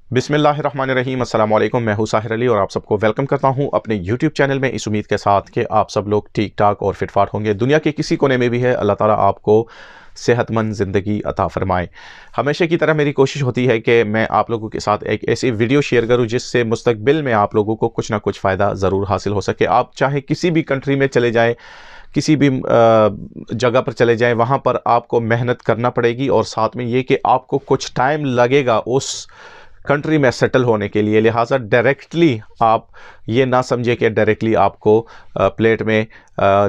बिस्मिल्लाहिर्रहमानिर्रहीम अस्सलाम वालेकुम। मैं हूं साहिर अली और आप सबको वेलकम करता हूं अपने यूट्यूब चैनल में, इस उम्मीद के साथ कि आप सब लोग ठीक ठाक और फिटफाट होंगे। दुनिया के किसी कोने में भी है, अल्लाह ताला आपको सेहतमंद ज़िंदगी अता फ़रमाए। हमेशा की तरह मेरी कोशिश होती है कि मैं आप लोगों के साथ एक ऐसी वीडियो शेयर करूं जिससे मुस्तकबिल में आप लोगों को कुछ ना कुछ फ़ायदा ज़रूर हासिल हो सके। आप चाहे किसी भी कंट्री में चले जाएँ, किसी भी जगह पर चले जाएं, वहाँ पर आपको मेहनत करना पड़ेगी और साथ में ये कि आपको कुछ टाइम लगेगा उस कंट्री में सेटल होने के लिए। लिहाजा डायरेक्टली आप ये ना समझे कि डायरेक्टली आपको प्लेट में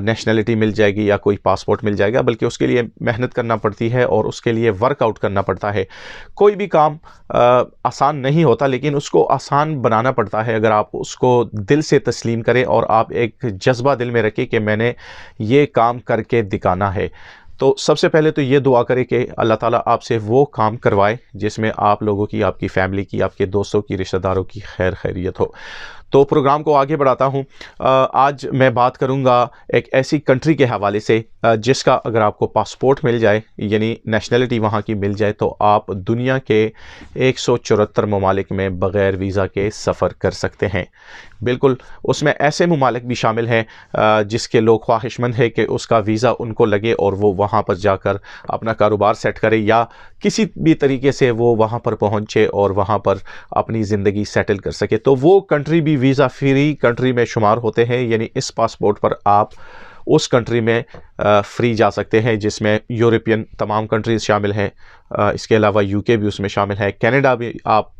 नेशनलिटी मिल जाएगी या कोई पासपोर्ट मिल जाएगा, बल्कि उसके लिए मेहनत करना पड़ती है और उसके लिए वर्कआउट करना पड़ता है। कोई भी काम आसान नहीं होता, लेकिन उसको आसान बनाना पड़ता है अगर आप उसको दिल से तस्लीम करें और आप एक जज्बा दिल में रखें कि मैंने ये काम करके दिखाना है। तो सबसे पहले तो ये दुआ करें कि अल्लाह ताला आपसे वो काम करवाए जिसमें आप लोगों की, आपकी फैमिली की, आपके दोस्तों की, रिश्तेदारों की खैर खैरियत हो। तो प्रोग्राम को आगे बढ़ाता हूँ। आज मैं बात करूँगा एक ऐसी कंट्री के हवाले से जिसका अगर आपको पासपोर्ट मिल जाए, यानी नेशनलिटी वहाँ की मिल जाए, तो आप दुनिया के 174 ममालिक में बग़ैर वीज़ा के सफ़र कर सकते हैं। बिल्कुल, उसमें ऐसे ममालिक भी शामिल हैं जिसके लोग ख्वाहिशमंद है कि उसका वीज़ा उनको लगे और वो वहाँ पर जाकर अपना कारोबार सेट करे या किसी भी तरीके से वो वहाँ पर पहुँचे और वहाँ पर अपनी ज़िंदगी सेटल कर सके। तो वो कंट्री भी वीज़ा फ्री कंट्री में शुमार होते हैं, यानी इस पासपोर्ट पर आप उस कंट्री में फ्री जा सकते हैं जिसमें यूरोपियन तमाम कंट्रीज़ शामिल हैं। इसके अलावा यूके भी उसमें शामिल है, कनाडा भी आप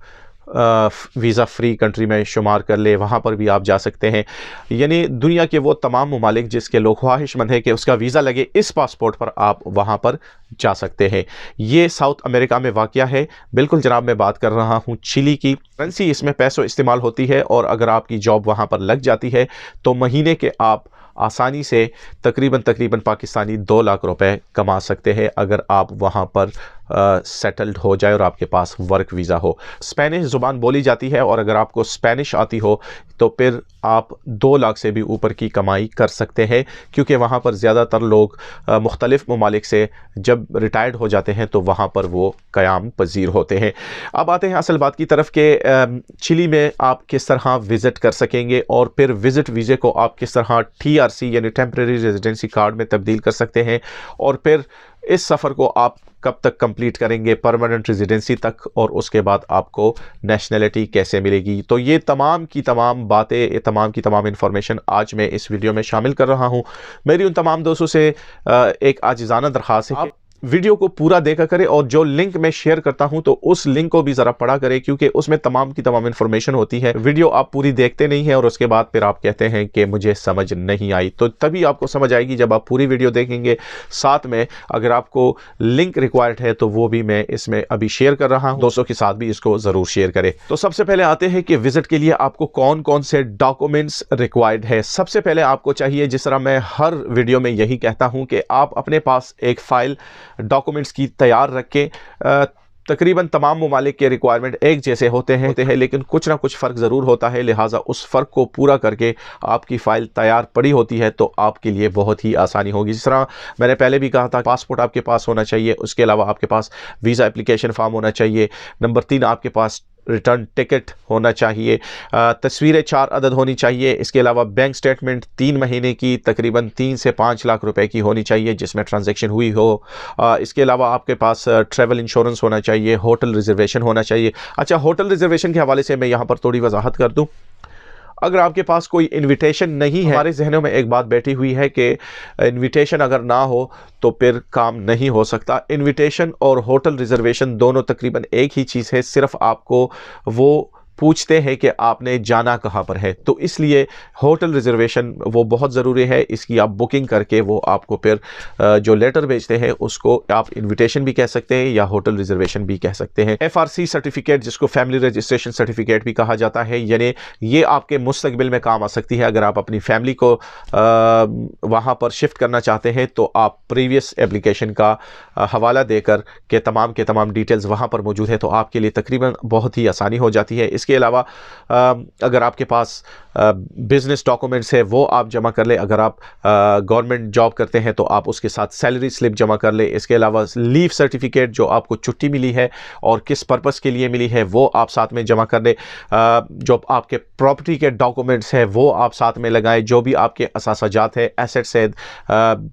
वीज़ा फ्री कंट्री में शुमार कर ले, वहाँ पर भी आप जा सकते हैं। यानी दुनिया के वो तमाम ममालिक जिसके लोग ख्वाहिशमंद है कि उसका वीज़ा लगे इस पासपोर्ट पर, आप वहाँ पर जा सकते हैं। ये साउथ अमेरिका में वाक़या है। बिल्कुल जनाब, मैं बात कर रहा हूँ चिली की। करेंसी इसमें पैसों इस्तेमाल होती है और अगर आपकी जॉब वहाँ पर लग जाती है तो महीने के आप आसानी से तकरीबन पाकिस्तानी 2 लाख रुपए कमा सकते हैं अगर आप वहाँ पर सेटल्ड हो जाए और आपके पास वर्क वीज़ा हो। स्पेनिश ज़ुबान बोली जाती है और अगर आपको स्पेनिश आती हो तो फिर आप 2 लाख से भी ऊपर की कमाई कर सकते हैं, क्योंकि वहाँ पर ज़्यादातर लोग मुख्तलिफ़ ममालिक से जब रिटायर्ड हो जाते हैं तो वहाँ पर वो क़याम पज़ीर होते हैं। अब आते हैं असल बात की तरफ कि चिली में आप किस तरह विज़िट कर सकेंगे और फिर विज़िट वीज़े को आप किस तरह TRC यानी टेम्परेरी रेजिडेंसी कार्ड में तब्दील कर सकते हैं और फिर इस सफ़र को आप कब तक कंप्लीट करेंगे परमानेंट रेजिडेंसी तक, और उसके बाद आपको नेशनलिटी कैसे मिलेगी। तो ये तमाम की तमाम बातें, तमाम की तमाम इन्फॉर्मेशन आज मैं इस वीडियो में शामिल कर रहा हूँ। मेरी उन तमाम दोस्तों से एक आजिज़ाना दरख्वास्त है, वीडियो को पूरा देखा करें और जो लिंक मैं शेयर करता हूं तो उस लिंक को भी ज़रा पढ़ा करें, क्योंकि उसमें तमाम की तमाम इन्फॉर्मेशन होती है। वीडियो आप पूरी देखते नहीं हैं और उसके बाद फिर आप कहते हैं कि मुझे समझ नहीं आई, तो तभी आपको समझ आएगी जब आप पूरी वीडियो देखेंगे। साथ में अगर आपको लिंक रिक्वायर्ड है तो वो भी मैं इसमें अभी शेयर कर रहा हूँ, दोस्तों के साथ भी इसको ज़रूर शेयर करें। तो सबसे पहले आते हैं कि विजिट के लिए आपको कौन कौन से डॉक्यूमेंट्स रिक्वायर्ड है। सबसे पहले आपको चाहिए, जिस तरह मैं हर वीडियो में यही कहता हूँ, कि आप अपने पास एक फ़ाइल डॉक्यूमेंट्स की तैयार रखें। तकरीबन तमाम ममालिक के रिक्वायरमेंट एक जैसे होते हैं, लेकिन कुछ ना कुछ फ़र्क ज़रूर होता है। लिहाजा उस फ़र्क को पूरा करके आपकी फ़ाइल तैयार पड़ी होती है तो आपके लिए बहुत ही आसानी होगी। जिस तरह मैंने पहले भी कहा था, पासपोर्ट आपके पास होना चाहिए, उसके अलावा आपके पास वीज़ा एप्लीकेशन फ़ॉर्म होना चाहिए। नंबर 3, आपके पास रिटर्न टिकट होना चाहिए। तस्वीरें 4 अदद होनी चाहिए। इसके अलावा बैंक स्टेटमेंट 3 महीने की तकरीबन 3 से 5 लाख रुपए की होनी चाहिए जिसमें ट्रांजैक्शन हुई हो। इसके अलावा आपके पास ट्रैवल इंश्योरेंस होना चाहिए, होटल रिजर्वेशन होना चाहिए। अच्छा, होटल रिजर्वेशन के हवाले से मैं यहाँ पर थोड़ी वजाहत कर दूँ। अगर आपके पास कोई इनविटेशन नहीं है, हमारे जहनों में एक बात बैठी हुई है कि इनविटेशन अगर ना हो तो फिर काम नहीं हो सकता। इनविटेशन और होटल रिजर्वेशन दोनों तकरीबन एक ही चीज़ है, सिर्फ आपको वो पूछते हैं कि आपने जाना कहाँ पर है। तो इसलिए होटल रिजर्वेशन वो बहुत ज़रूरी है, इसकी आप बुकिंग करके वो आपको फिर जो लेटर भेजते हैं उसको आप इनविटेशन भी कह सकते हैं या होटल रिजर्वेशन भी कह सकते हैं। FRC सर्टिफिकेट, जिसको फैमिली रजिस्ट्रेशन सर्टिफिकेट भी कहा जाता है, यानी ये आपके मुस्तकबिल में काम आ सकती है। अगर आप अपनी फैमिली को वहाँ पर शिफ्ट करना चाहते हैं तो आप प्रीवियस एप्लीकेशन का हवाला देकर के तमाम डिटेल्स वहाँ पर मौजूद है, तो आपके लिए तकरीबन बहुत ही आसानी हो जाती है। इसके अलावा अगर आपके पास बिजनेस डॉक्यूमेंट्स है वो आप जमा कर ले। अगर आप गवर्नमेंट जॉब करते हैं तो आप उसके साथ सैलरी स्लिप जमा कर ले। इसके अलावा लीव सर्टिफिकेट, जो आपको छुट्टी मिली है और किस पर्पस के लिए मिली है वो आप साथ में जमा कर ले। जो आपके प्रॉपर्टी के डॉक्यूमेंट्स है वो आप साथ में लगाएं। जो भी आपके असासाजात है, एसेट्स है,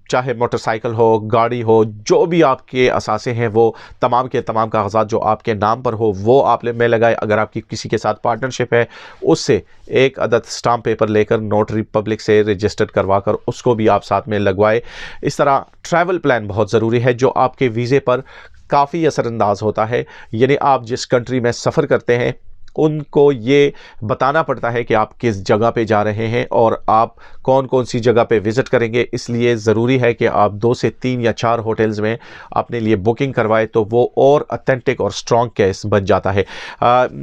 चाहे मोटरसाइकिल हो, गाड़ी हो, जो भी आपके असासे हैं वो तमाम के तमाम कागजात जो आपके नाम पर हो वो आप में लगाए। अगर आपकी किसी के साथ पार्टनरशिप है उससे एक अदद स्टाम्प पेपर लेकर नोटरी पब्लिक से रजिस्टर्ड करवाकर उसको भी आप साथ में लगवाए। इस तरह ट्रैवल प्लान बहुत ज़रूरी है जो आपके वीज़े पर काफ़ी असरअंदाज होता है। यानी आप जिस कंट्री में सफ़र करते हैं उनको ये बताना पड़ता है कि आप किस जगह पे जा रहे हैं और आप कौन कौन सी जगह पे विज़िट करेंगे। इसलिए ज़रूरी है कि आप 2 से 3 या 4 होटल्स में अपने लिए बुकिंग करवाएं तो वो और ऑथेंटिक और स्ट्रॉन्ग केस बन जाता है।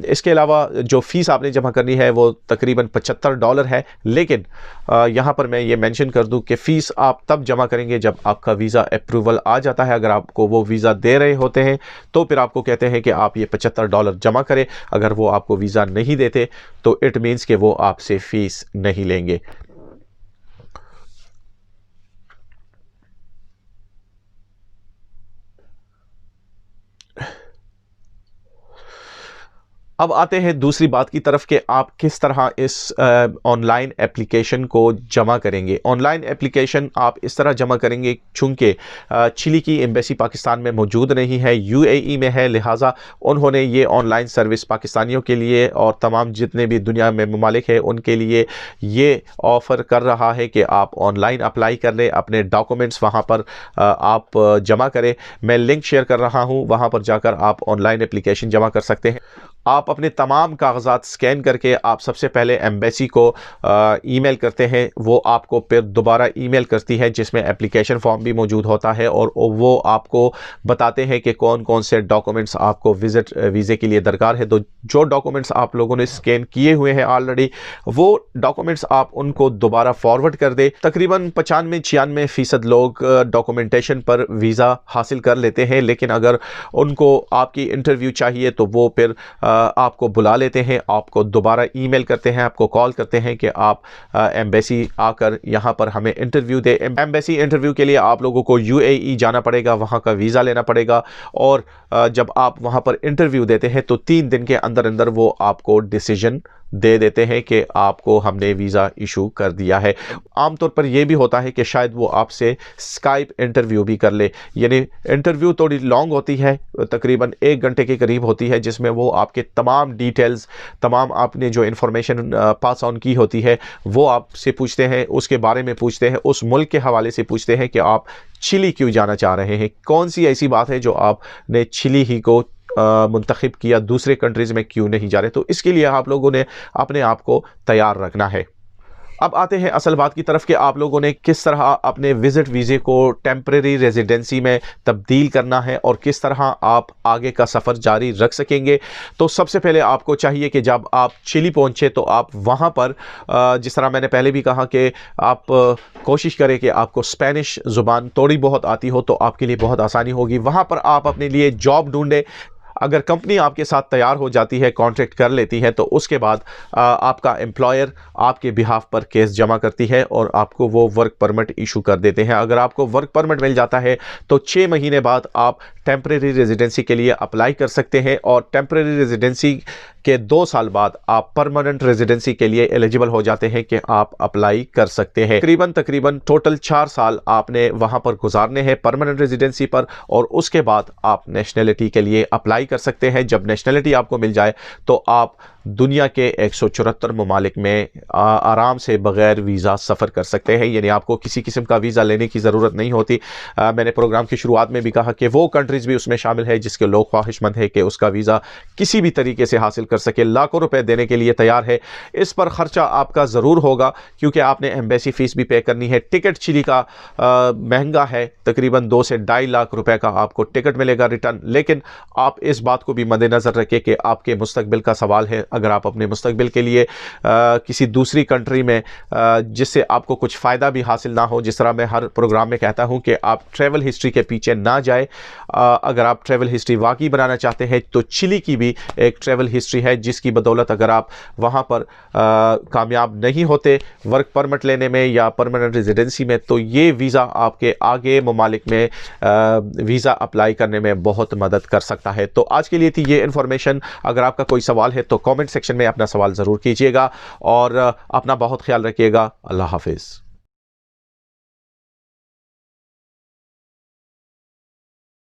इसके अलावा जो फ़ीस आपने जमा करनी है वो तकरीबन $75 है। लेकिन यहाँ पर मैं ये मेंशन कर दूँ कि फ़ीस आप तब जमा करेंगे जब आपका वीज़ा अप्रूवल आ जाता है। अगर आपको वो वीज़ा दे रहे होते हैं तो फिर आपको कहते हैं कि आप ये $75 जमा करें। अगर वो आपको वीज़ा नहीं देते तो इट मीन्स कि वो आपसे फीस नहीं लेंगे। अब आते हैं दूसरी बात की तरफ कि आप किस तरह इस ऑनलाइन एप्लीकेशन को जमा करेंगे। ऑनलाइन एप्लीकेशन आप इस तरह जमा करेंगे, चूँकि चिली की एम्बेसी पाकिस्तान में मौजूद नहीं है, यूएई में है, लिहाजा उन्होंने ये ऑनलाइन सर्विस पाकिस्तानियों के लिए और तमाम जितने भी दुनिया में ममालिक है उनके लिए ये ऑफ़र कर रहा है कि आप ऑनलाइन अप्लाई कर लें, अपने डॉक्यूमेंट्स वहाँ पर आप जमा करें। मैं लिंक शेयर कर रहा हूँ, वहाँ पर जाकर आप ऑनलाइन एप्लीकेशन जमा कर सकते हैं। आप अपने तमाम कागजात स्कैन करके आप सबसे पहले एम्बेसी को ईमेल करते हैं। वो आपको फिर दोबारा ईमेल करती है जिसमें एप्लीकेशन फॉर्म भी मौजूद होता है और वो आपको बताते हैं कि कौन कौन से डॉक्यूमेंट्स आपको वीज़े के लिए दरकार है। तो जो डॉक्यूमेंट्स आप लोगों ने स्कैन किए हुए हैं ऑलरेडी, वो डॉक्यूमेंट्स आप उनको दोबारा फॉरवर्ड कर दें। तकरीबन 95-96% लोग डॉक्यूमेंटेशन पर वीज़ा हासिल कर लेते हैं, लेकिन अगर उनको आपकी इंटरव्यू चाहिए तो वो फिर आपको बुला लेते हैं, आपको दोबारा ईमेल करते हैं, आपको कॉल करते हैं कि आप एम्बेसी आकर यहाँ पर हमें इंटरव्यू दे। एम्बेसी इंटरव्यू के लिए आप लोगों को यूएई जाना पड़ेगा, वहाँ का वीज़ा लेना पड़ेगा और जब आप वहाँ पर इंटरव्यू देते हैं तो 3 दिन के अंदर अंदर वो आपको डिसीजन दे देते हैं कि आपको हमने वीज़ा इशू कर दिया है। आमतौर पर यह भी होता है कि शायद वो आपसे स्काइप इंटरव्यू भी कर ले। यानी इंटरव्यू थोड़ी लॉन्ग होती है, तकरीबन 1 घंटे के करीब होती है, जिसमें वो आपके तमाम डिटेल्स, तमाम आपने जो इन्फॉर्मेशन पास ऑन की होती है वो आपसे पूछते हैं, उसके बारे में पूछते हैं, उस मुल्क के हवाले से पूछते हैं कि आप चिली क्यों जाना चाह रहे हैं, कौन सी ऐसी बात है जो आपने चिली ही को मुंतखब किया, दूसरे कंट्रीज़ में क्यों नहीं जा रहे। तो इसके लिए आप लोगों ने अपने आप को तैयार रखना है। अब आते हैं असल बात की तरफ कि आप लोगों ने किस तरह अपने विज़िट वीज़े को टेम्परेरी रेजिडेंसी में तब्दील करना है और किस तरह आप आगे का सफ़र जारी रख सकेंगे। तो सबसे पहले आपको चाहिए कि जब आप चिली पहुँचे तो आप वहाँ पर जिस तरह मैंने पहले भी कहा कि आप कोशिश करें कि आपको स्पेनिश ज़ुबान थोड़ी बहुत आती हो तो आपके लिए बहुत आसानी होगी। वहाँ पर आप अपने लिए जॉब ढूंढें। अगर कंपनी आपके साथ तैयार हो जाती है, कॉन्ट्रैक्ट कर लेती है, तो उसके बाद आपका एम्प्लॉयर आपके बिहाफ पर केस जमा करती है और आपको वो वर्क परमिट इशू कर देते हैं। अगर आपको वर्क परमिट मिल जाता है तो 6 महीने बाद आप टेम्परेरी रेजिडेंसी के लिए अप्लाई कर सकते हैं और टेम्परेरी रेजिडेंसी के 2 साल बाद आप परमानेंट रेजिडेंसी के लिए एलिजिबल हो जाते हैं कि आप अप्लाई कर सकते हैं। तकरीबन टोटल 4 साल आपने वहाँ पर गुजारने हैं परमानेंट रेजिडेंसी पर और उसके बाद आप नेशनलिटी के लिए अप्लाई कर सकते हैं। जब नेशनलिटी आपको मिल जाए तो आप दुनिया के 174 ममालिक में आराम से बग़ैर वीज़ा सफ़र कर सकते हैं। यानी आपको किसी किस्म का वीज़ा लेने की ज़रूरत नहीं होती। मैंने प्रोग्राम की शुरुआत में भी कहा कि वो कंट्रीज़ भी उसमें शामिल है जिसके लोग ख्वाहिशमंद है कि उसका वीज़ा किसी भी तरीके से हासिल कर सके, लाखों रुपए देने के लिए तैयार है। इस पर ख़र्चा आपका ज़रूर होगा क्योंकि आपने एम्बेसी फ़ीस भी पे करनी है। टिकट चिली का महंगा है, तकरीबन 2 से 2.5 लाख रुपए का आपको टिकट मिलेगा रिटर्न। लेकिन आप इस बात को भी मद्देनज़र रखें कि आपके मुस्तकबिल का सवाल है, अगर आप अपने मुस्तकबिल के लिए किसी दूसरी कंट्री में जिससे आपको कुछ फ़ायदा भी हासिल ना हो, जिस तरह मैं हर प्रोग्राम में कहता हूं कि आप ट्रैवल हिस्ट्री के पीछे ना जाए। अगर आप ट्रैवल हिस्ट्री वाकई बनाना चाहते हैं तो चिली की भी एक ट्रैवल हिस्ट्री है, जिसकी बदौलत अगर आप वहां पर कामयाब नहीं होते वर्क परमिट लेने में या परमानेंट रेजिडेंसी में, तो ये वीज़ा आपके आगे ममालिक में वीज़ा अप्लाई करने में बहुत मदद कर सकता है। तो आज के लिए थी ये इन्फॉर्मेशन। अगर आपका कोई सवाल है तो कमेंट सेक्शन में अपना सवाल ज़रूर कीजिएगा और अपना बहुत ख्याल रखिएगा। अल्लाह हाफिज़।